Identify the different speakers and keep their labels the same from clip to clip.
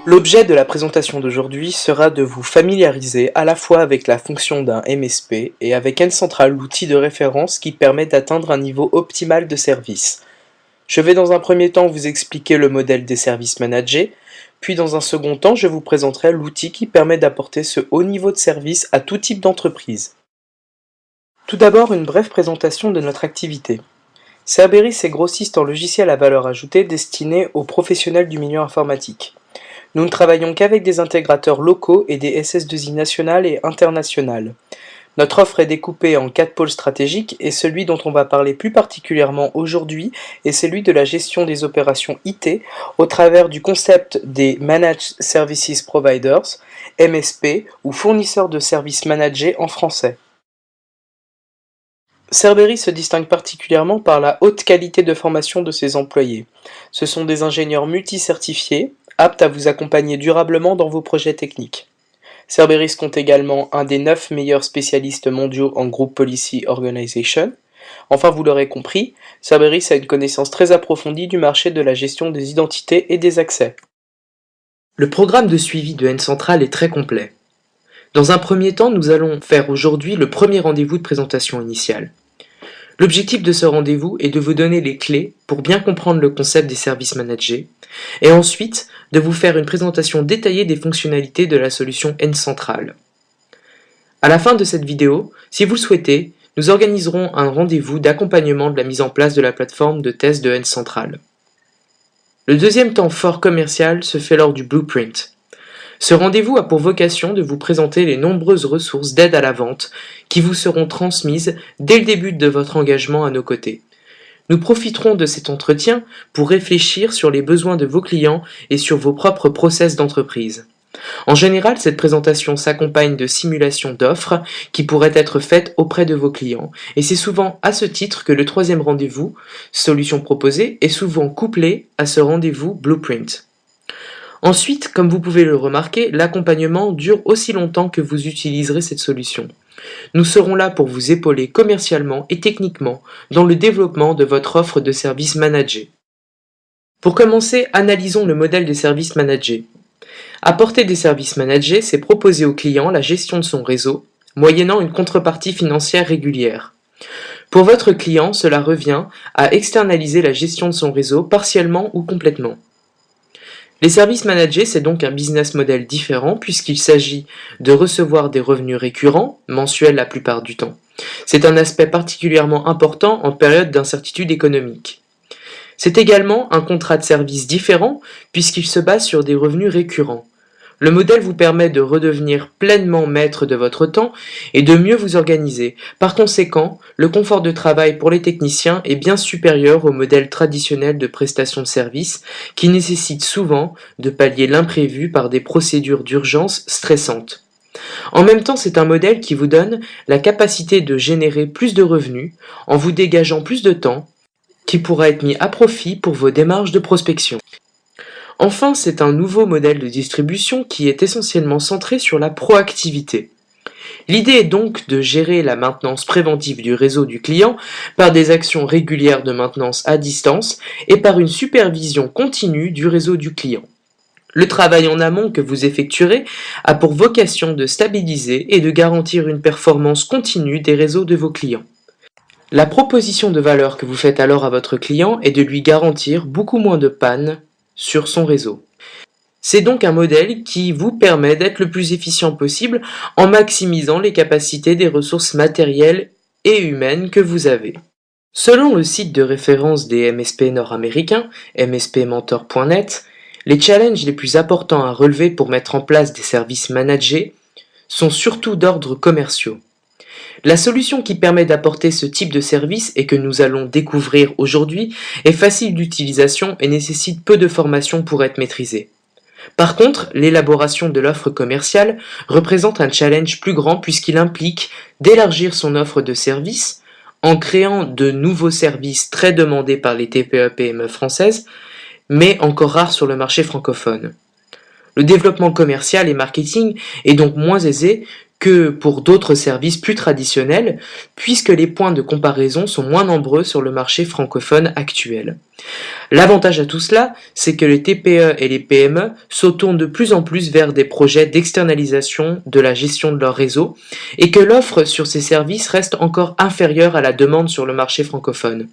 Speaker 1: L'objet de la présentation d'aujourd'hui sera de vous familiariser à la fois avec la fonction d'un MSP et avec N-Central, l'outil de référence qui permet d'atteindre un niveau optimal de service. Je vais dans un premier temps vous expliquer le modèle des services managés, puis dans un second temps je vous présenterai l'outil qui permet d'apporter ce haut niveau de service à tout type d'entreprise. Tout d'abord une brève présentation de notre activité. Cerberus est grossiste en logiciels à valeur ajoutée destinés aux professionnels du milieu informatique. Nous ne travaillons qu'avec des intégrateurs locaux et des SS2I nationales et internationales. Notre offre est découpée en 4 pôles stratégiques et celui dont on va parler plus particulièrement aujourd'hui est celui de la gestion des opérations IT au travers du concept des Managed Services Providers, MSP ou fournisseurs de services managés en français. Cerberus se distingue particulièrement par la haute qualité de formation de ses employés. Ce sont des ingénieurs multi-certifiés, aptes à vous accompagner durablement dans vos projets techniques. Cerberus compte également un des 9 meilleurs spécialistes mondiaux en Group Policy Organization. Enfin, vous l'aurez compris, Cerberus a une connaissance très approfondie du marché de la gestion des identités et des accès. Le programme de suivi de N-Central est très complet. Dans un premier temps, nous allons faire aujourd'hui le premier rendez-vous de présentation initiale. L'objectif de ce rendez-vous est de vous donner les clés pour bien comprendre le concept des services managés, et ensuite de vous faire une présentation détaillée des fonctionnalités de la solution N-Central. À la fin de cette vidéo, si vous le souhaitez, nous organiserons un rendez-vous d'accompagnement de la mise en place de la plateforme de test de N-Central. Le deuxième temps fort commercial se fait lors du Blueprint. Ce rendez-vous a pour vocation de vous présenter les nombreuses ressources d'aide à la vente qui vous seront transmises dès le début de votre engagement à nos côtés. Nous profiterons de cet entretien pour réfléchir sur les besoins de vos clients et sur vos propres process d'entreprise. En général, cette présentation s'accompagne de simulations d'offres qui pourraient être faites auprès de vos clients, et c'est souvent à ce titre que le troisième rendez-vous, solution proposée, est souvent couplé à ce rendez-vous Blueprint. Ensuite, comme vous pouvez le remarquer, l'accompagnement dure aussi longtemps que vous utiliserez cette solution. Nous serons là pour vous épauler commercialement et techniquement dans le développement de votre offre de services managés. Pour commencer, analysons le modèle des services managés. Apporter des services managés, c'est proposer au client la gestion de son réseau, moyennant une contrepartie financière régulière. Pour votre client, cela revient à externaliser la gestion de son réseau partiellement ou complètement. Les services managés, c'est donc un business model différent puisqu'il s'agit de recevoir des revenus récurrents, mensuels la plupart du temps. C'est un aspect particulièrement important en période d'incertitude économique. C'est également un contrat de service différent puisqu'il se base sur des revenus récurrents. Le modèle vous permet de redevenir pleinement maître de votre temps et de mieux vous organiser. Par conséquent, le confort de travail pour les techniciens est bien supérieur au modèle traditionnel de prestation de service qui nécessite souvent de pallier l'imprévu par des procédures d'urgence stressantes. En même temps, c'est un modèle qui vous donne la capacité de générer plus de revenus en vous dégageant plus de temps qui pourra être mis à profit pour vos démarches de prospection. Enfin, c'est un nouveau modèle de distribution qui est essentiellement centré sur la proactivité. L'idée est donc de gérer la maintenance préventive du réseau du client par des actions régulières de maintenance à distance et par une supervision continue du réseau du client. Le travail en amont que vous effectuerez a pour vocation de stabiliser et de garantir une performance continue des réseaux de vos clients. La proposition de valeur que vous faites alors à votre client est de lui garantir beaucoup moins de pannes sur son réseau. C'est donc un modèle qui vous permet d'être le plus efficient possible en maximisant les capacités des ressources matérielles et humaines que vous avez. Selon le site de référence des MSP nord-américains, mspmentor.net, les challenges les plus importants à relever pour mettre en place des services managés sont surtout d'ordre commerciaux. La solution qui permet d'apporter ce type de service et que nous allons découvrir aujourd'hui est facile d'utilisation et nécessite peu de formation pour être maîtrisée. Par contre, l'élaboration de l'offre commerciale représente un challenge plus grand puisqu'il implique d'élargir son offre de services en créant de nouveaux services très demandés par les TPE-PME françaises, mais encore rares sur le marché francophone. Le développement commercial et marketing est donc moins aisé que pour d'autres services plus traditionnels, puisque les points de comparaison sont moins nombreux sur le marché francophone actuel. L'avantage à tout cela, c'est que les TPE et les PME se tournent de plus en plus vers des projets d'externalisation de la gestion de leur réseau et que l'offre sur ces services reste encore inférieure à la demande sur le marché francophone.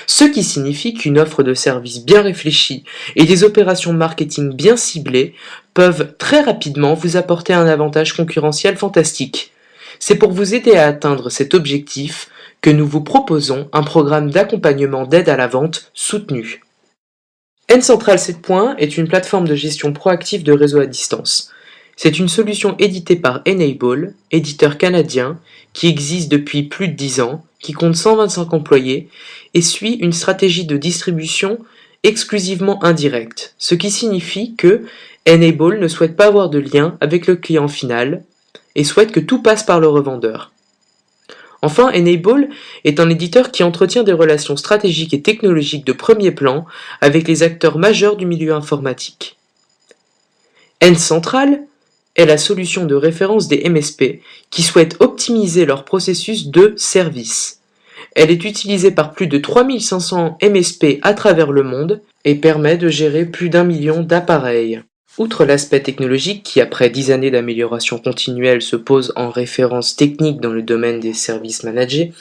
Speaker 1: Ce qui signifie qu'une offre de service bien réfléchie et des opérations marketing bien ciblées peuvent très rapidement vous apporter un avantage concurrentiel fantastique. C'est pour vous aider à atteindre cet objectif que nous vous proposons un programme d'accompagnement d'aide à la vente soutenu. N-Central 7 Points est une plateforme de gestion proactive de réseau à distance. C'est une solution éditée par N-able, éditeur canadien, qui existe depuis plus de 10 ans, qui compte 125 employés et suit une stratégie de distribution exclusivement indirecte, ce qui signifie que N-able ne souhaite pas avoir de lien avec le client final et souhaite que tout passe par le revendeur. Enfin, N-able est un éditeur qui entretient des relations stratégiques et technologiques de premier plan avec les acteurs majeurs du milieu informatique. N-Central est la solution de référence des MSP qui souhaitent optimiser leur processus de service. Elle est utilisée par plus de 3500 MSP à travers le monde et permet de gérer plus d'1 million d'appareils. Outre l'aspect technologique qui, après 10 années d'amélioration continuelle, se pose en référence technique dans le domaine des services managés,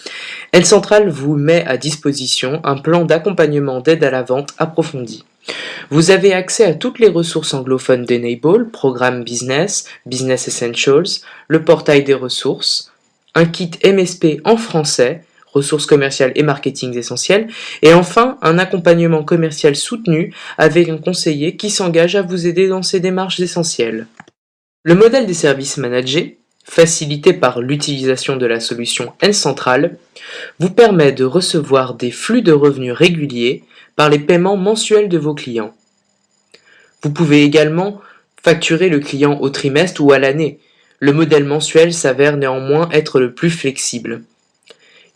Speaker 1: N-Central vous met à disposition un plan d'accompagnement d'aide à la vente approfondi. Vous avez accès à toutes les ressources anglophones d'N-able, Programme Business, Business Essentials, le portail des ressources, un kit MSP en français, ressources commerciales et marketing essentiels, et enfin un accompagnement commercial soutenu avec un conseiller qui s'engage à vous aider dans ces démarches essentielles. Le modèle des services managés, facilité par l'utilisation de la solution N-Central, vous permet de recevoir des flux de revenus réguliers par les paiements mensuels de vos clients. Vous pouvez également facturer le client au trimestre ou à l'année. Le modèle mensuel s'avère néanmoins être le plus flexible.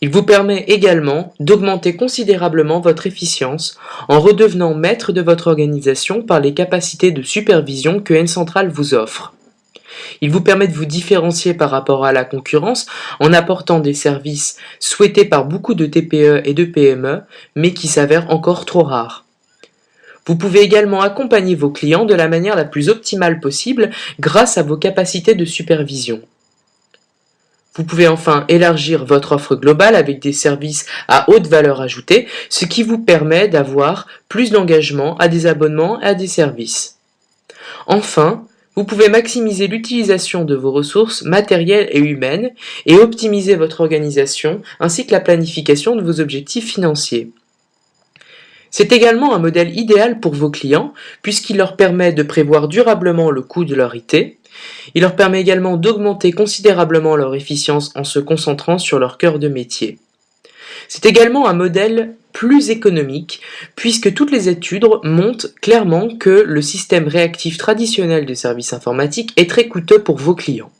Speaker 1: Il vous permet également d'augmenter considérablement votre efficience en redevenant maître de votre organisation par les capacités de supervision que N-Central vous offre. Il vous permet de vous différencier par rapport à la concurrence en apportant des services souhaités par beaucoup de TPE et de PME, mais qui s'avèrent encore trop rares. Vous pouvez également accompagner vos clients de la manière la plus optimale possible grâce à vos capacités de supervision. Vous pouvez enfin élargir votre offre globale avec des services à haute valeur ajoutée, ce qui vous permet d'avoir plus d'engagement à des abonnements et à des services. Enfin, vous pouvez maximiser l'utilisation de vos ressources matérielles et humaines et optimiser votre organisation ainsi que la planification de vos objectifs financiers. C'est également un modèle idéal pour vos clients puisqu'il leur permet de prévoir durablement le coût de leur IT. Il leur permet également d'augmenter considérablement leur efficience en se concentrant sur leur cœur de métier. C'est également un modèle plus économique puisque toutes les études montrent clairement que le système réactif traditionnel de services informatiques est très coûteux pour vos clients.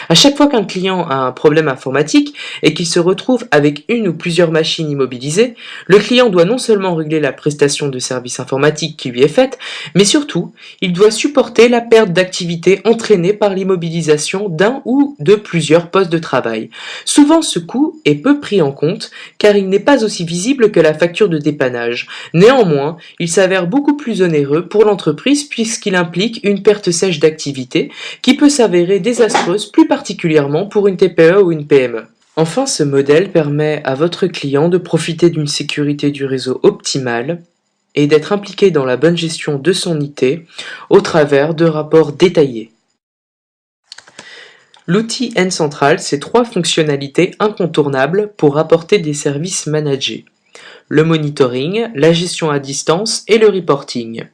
Speaker 1: À chaque fois qu'un client a un problème informatique et qu'il se retrouve avec une ou plusieurs machines immobilisées, le client doit non seulement régler la prestation de service informatique qui lui est faite, mais surtout, il doit supporter la perte d'activité entraînée par l'immobilisation d'un ou de plusieurs postes de travail. Souvent, ce coût est peu pris en compte car il n'est pas aussi visible que la facture de dépannage. Néanmoins, il s'avère beaucoup plus onéreux pour l'entreprise puisqu'il implique une perte sèche d'activité qui peut s'avérer désastreuse plus particulièrement pour une TPE ou une PME. Enfin, ce modèle permet à votre client de profiter d'une sécurité du réseau optimale et d'être impliqué dans la bonne gestion de son IT au travers de rapports détaillés. L'outil N-Central, c'est 3 fonctionnalités incontournables pour apporter des services managés: le monitoring, la gestion à distance et le reporting.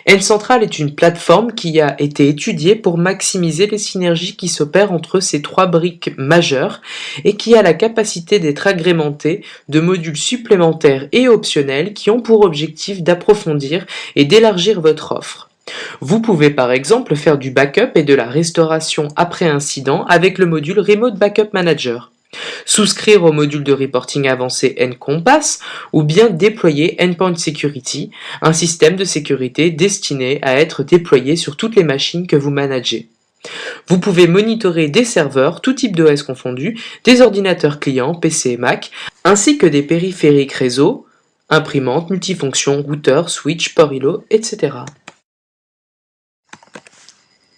Speaker 1: N-Central est une plateforme qui a été étudiée pour maximiser les synergies qui s'opèrent entre ces 3 briques majeures et qui a la capacité d'être agrémentée de modules supplémentaires et optionnels qui ont pour objectif d'approfondir et d'élargir votre offre. Vous pouvez par exemple faire du backup et de la restauration après incident avec le module Remote Backup Manager, souscrire au module de reporting avancé N-Compass ou bien déployer Endpoint Security, un système de sécurité destiné à être déployé sur toutes les machines que vous managez. Vous pouvez monitorer des serveurs, tout type d'OS confondus, des ordinateurs clients, PC et Mac, ainsi que des périphériques réseau, imprimantes, multifonctions, routeurs, switch, port ILO, etc.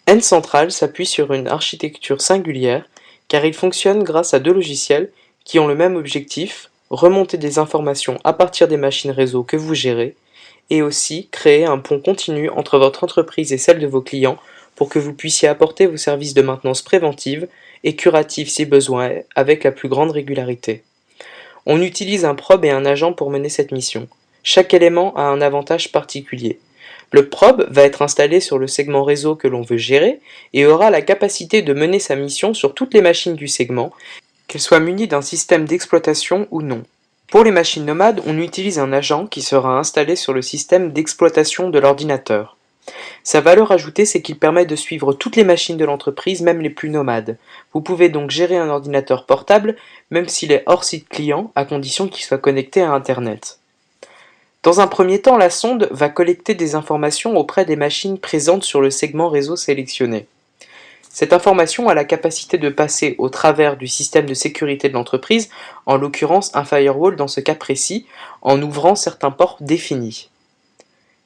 Speaker 1: N-Central s'appuie sur une architecture singulière car il fonctionne grâce à deux logiciels qui ont le même objectif, remonter des informations à partir des machines réseau que vous gérez et aussi créer un pont continu entre votre entreprise et celle de vos clients pour que vous puissiez apporter vos services de maintenance préventive et curative si besoin est avec la plus grande régularité. On utilise un probe et un agent pour mener cette mission. Chaque élément a un avantage particulier. Le probe va être installé sur le segment réseau que l'on veut gérer et aura la capacité de mener sa mission sur toutes les machines du segment, qu'elles soient munies d'un système d'exploitation ou non. Pour les machines nomades, on utilise un agent qui sera installé sur le système d'exploitation de l'ordinateur. Sa valeur ajoutée, c'est qu'il permet de suivre toutes les machines de l'entreprise, même les plus nomades. Vous pouvez donc gérer un ordinateur portable, même s'il est hors site client, à condition qu'il soit connecté à Internet. Dans un premier temps, la sonde va collecter des informations auprès des machines présentes sur le segment réseau sélectionné. Cette information a la capacité de passer au travers du système de sécurité de l'entreprise, en l'occurrence un firewall dans ce cas précis, en ouvrant certains ports définis.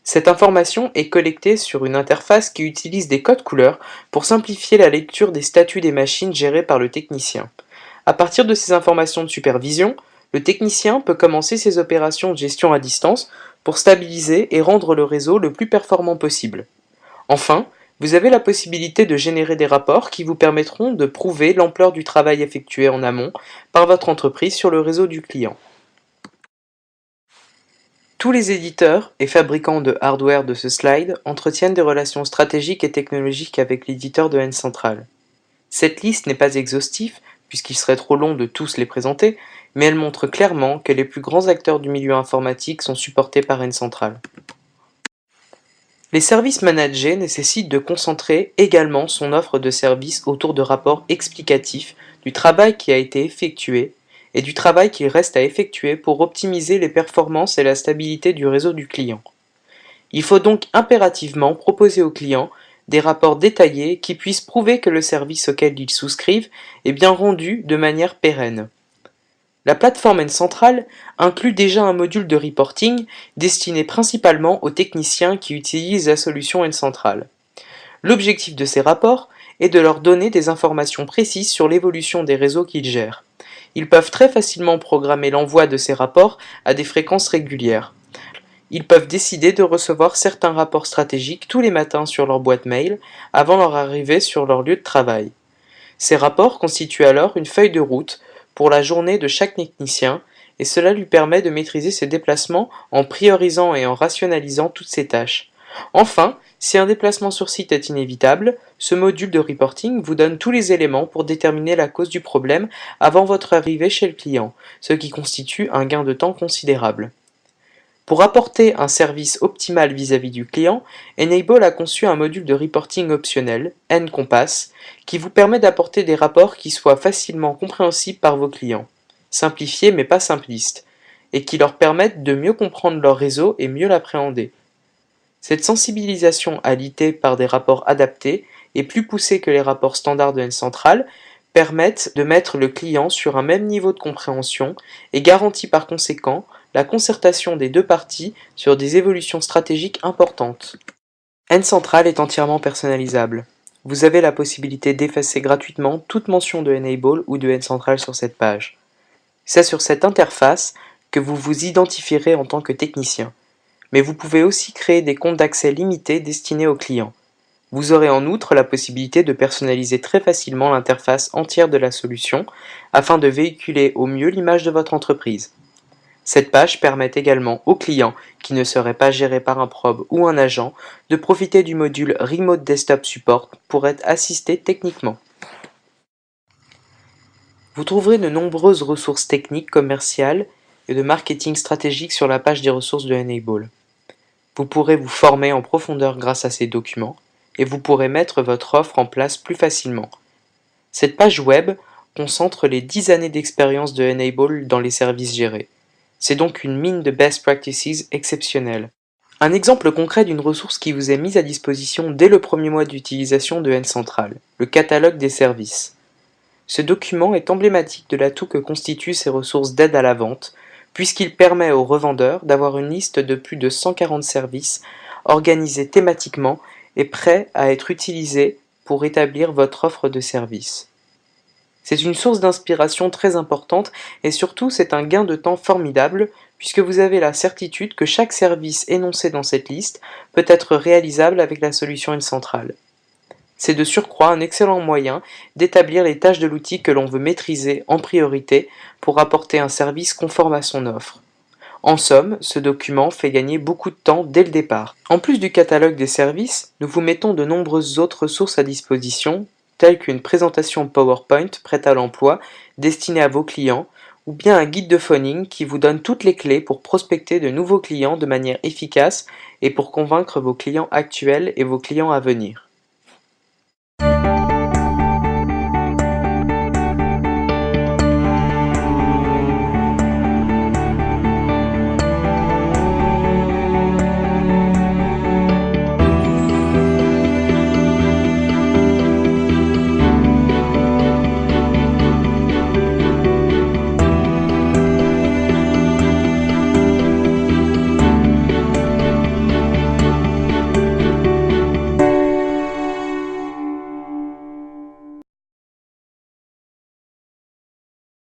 Speaker 1: Cette information est collectée sur une interface qui utilise des codes couleurs pour simplifier la lecture des statuts des machines gérées par le technicien. À partir de ces informations de supervision, le technicien peut commencer ses opérations de gestion à distance pour stabiliser et rendre le réseau le plus performant possible. Enfin, vous avez la possibilité de générer des rapports qui vous permettront de prouver l'ampleur du travail effectué en amont par votre entreprise sur le réseau du client. Tous les éditeurs et fabricants de hardware de ce slide entretiennent des relations stratégiques et technologiques avec l'éditeur de N-Central. Cette liste n'est pas exhaustive, puisqu'il serait trop long de tous les présenter, mais elle montre clairement que les plus grands acteurs du milieu informatique sont supportés par N-Central. Les services managés nécessitent de concentrer également son offre de services autour de rapports explicatifs du travail qui a été effectué et du travail qu'il reste à effectuer pour optimiser les performances et la stabilité du réseau du client. Il faut donc impérativement proposer aux clients des rapports détaillés qui puissent prouver que le service auquel ils souscrivent est bien rendu de manière pérenne. La plateforme N-Central inclut déjà un module de reporting destiné principalement aux techniciens qui utilisent la solution N-Central. L'objectif de ces rapports est de leur donner des informations précises sur l'évolution des réseaux qu'ils gèrent. Ils peuvent très facilement programmer l'envoi de ces rapports à des fréquences régulières. Ils peuvent décider de recevoir certains rapports stratégiques tous les matins sur leur boîte mail avant leur arrivée sur leur lieu de travail. Ces rapports constituent alors une feuille de route pour la journée de chaque technicien et cela lui permet de maîtriser ses déplacements en priorisant et en rationalisant toutes ses tâches. Enfin, si un déplacement sur site est inévitable, ce module de reporting vous donne tous les éléments pour déterminer la cause du problème avant votre arrivée chez le client, ce qui constitue un gain de temps considérable. Pour apporter un service optimal vis-à-vis du client, N-able a conçu un module de reporting optionnel, N-Compass, qui vous permet d'apporter des rapports qui soient facilement compréhensibles par vos clients, simplifiés mais pas simplistes, et qui leur permettent de mieux comprendre leur réseau et mieux l'appréhender. Cette sensibilisation à l'IT par des rapports adaptés et plus poussés que les rapports standards de N-Central permettent de mettre le client sur un même niveau de compréhension et garantit par conséquent la concertation des deux parties sur des évolutions stratégiques importantes. N-Central est entièrement personnalisable. Vous avez la possibilité d'effacer gratuitement toute mention de N-able ou de N-Central sur cette page. C'est sur cette interface que vous vous identifierez en tant que technicien. Mais vous pouvez aussi créer des comptes d'accès limités destinés aux clients. Vous aurez en outre la possibilité de personnaliser très facilement l'interface entière de la solution afin de véhiculer au mieux l'image de votre entreprise. Cette page permet également aux clients qui ne seraient pas gérés par un probe ou un agent de profiter du module Remote Desktop Support pour être assistés techniquement. Vous trouverez de nombreuses ressources techniques, commerciales et de marketing stratégique sur la page des ressources de N-able. Vous pourrez vous former en profondeur grâce à ces documents et vous pourrez mettre votre offre en place plus facilement. Cette page web concentre les 10 années d'expérience de N-able dans les services gérés. C'est donc une mine de best practices exceptionnelle. Un exemple concret d'une ressource qui vous est mise à disposition dès le premier mois d'utilisation de N-Central, le catalogue des services. Ce document est emblématique de l'atout que constituent ces ressources d'aide à la vente, puisqu'il permet aux revendeurs d'avoir une liste de plus de 140 services organisés thématiquement et prêts à être utilisés pour établir votre offre de service. C'est une source d'inspiration très importante et surtout c'est un gain de temps formidable puisque vous avez la certitude que chaque service énoncé dans cette liste peut être réalisable avec la solution N-Central. C'est de surcroît un excellent moyen d'établir les tâches de l'outil que l'on veut maîtriser en priorité pour apporter un service conforme à son offre. En somme, ce document fait gagner beaucoup de temps dès le départ. En plus du catalogue des services, nous vous mettons de nombreuses autres ressources à disposition, telles qu'une présentation PowerPoint prête à l'emploi destinée à vos clients, ou bien un guide de phoning qui vous donne toutes les clés pour prospecter de nouveaux clients de manière efficace et pour convaincre vos clients actuels et vos clients à venir.